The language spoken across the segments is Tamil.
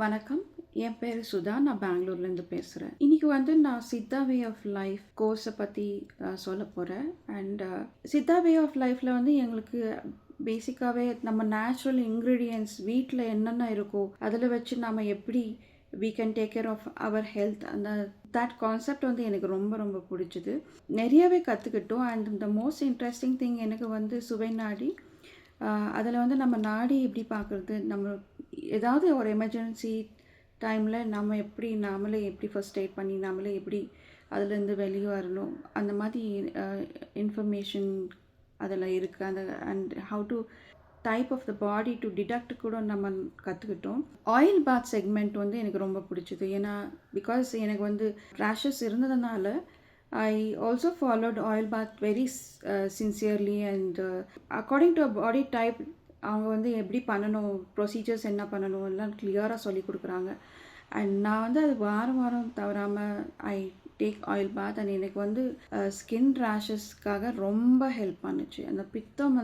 வணக்கம். என் பேர் சுதா. நான் பெங்களூர்லேருந்து பேசுகிறேன். இன்றைக்கி நான் சித்தா வே ஆஃப் லைஃப் கோர்ஸை பற்றி சொல்ல போகிறேன். சித்தா வே ஆஃப் லைஃப்பில் எங்களுக்கு பேசிக்காகவே நம்ம நேச்சுரல் இன்க்ரீடியன்ட்ஸ் வீட்டில் என்னென்ன இருக்கோ அதில் வச்சு நம்ம எப்படி we can take care of our health. That concept எனக்கு ரொம்ப ரொம்ப பிடிச்சிது. நிறையவே கற்றுக்கிட்டோம். And the most interesting thing எனக்கு சுவை நாடி, அதில் நம்ம நாடி எப்படி பார்க்குறது, நம்ம ஏதாவது ஒரு எமர்ஜென்சி டைமில் நாமளே எப்படி ஃபர்ஸ்ட் எய்ட் பண்ணி நாமளே எப்படி அதுலேருந்து வெளியே வரணும், அந்த மாதிரி இன்ஃபர்மேஷன் அதில் இருக்குது. And how to type of the body to detect கூட நம்ம கற்றுக்கிட்டோம். ஆயில் பாத் செக்மெண்ட் எனக்கு ரொம்ப பிடிச்சிது. ஏன்னா பிகாஸ் எனக்கு ரேஷஸ் இருந்ததுனால I also followed oil bath very sincerely and according to a body type அவங்க எப்படி பண்ணணும், ப்ரொசீஜர்ஸ் என்ன பண்ணணும் எல்லாம் கிளியராக சொல்லி கொடுக்குறாங்க. அண்ட் நான் அது வாரம் வாரம் தவறாமல் I take oil bath. And எனக்கு ஸ்கின் ரேஷஸ்க்காக ரொம்ப ஹெல்ப் பண்ணுச்சு. அந்த பித்தம்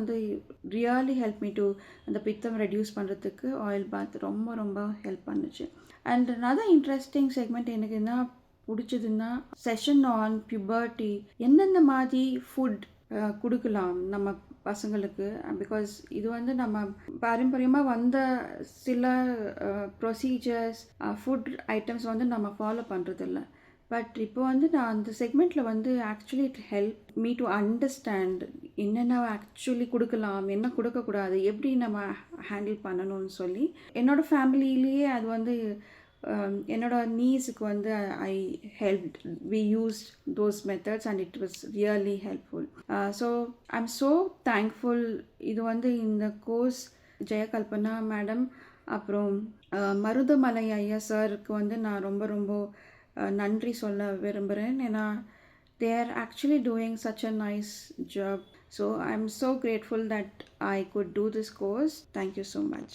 ரியலி ஹெல்ப் மீ டு அந்த பித்தம் ரெடியூஸ் பண்ணுறதுக்கு ஆயில் பாத் ரொம்ப ரொம்ப ஹெல்ப் பண்ணுச்சு. அண்ட் அனதர் இன்ட்ரெஸ்டிங் செக்மெண்ட் எனக்கு என்ன பிடிச்சதுன்னா செஷன் ஆன் பியூபர்ட்டி. எந்தெந்த மாதிரி ஃபுட் கொடுக்கலாம் நம்ம பசங்களுக்கு, பிகாஸ் இது நம்ம பாரம்பரியமாக வந்த சில ப்ரொசீஜர்ஸ் ஃபுட் ஐட்டம்ஸ் நம்ம ஃபாலோ பண்ணுறதில்ல. பட் இப்போ நான் அந்த செக்மெண்ட்டில் actually it help me to understand என்னென்ன ஆக்சுவலி கொடுக்கலாம், என்ன கொடுக்கக்கூடாது, எப்படி நம்ம ஹேண்டில் பண்ணணும்னு சொல்லி என்னோடய ஃபேமிலியிலேயே அது என்னோட நீஸுக்கு I helped. We used those methods and it was really helpful. So I am so thankful. இது இந்த கோர்ஸ் ஜெயகல்பனா மேடம் அப்புறம் மருதமலை ஐயா சாருக்கு நான் ரொம்ப ரொம்ப நன்றி சொல்ல விரும்புகிறேன். ஏன்னா they are actually doing such a nice job. So I'm so grateful that I could do this course. Thank you so much.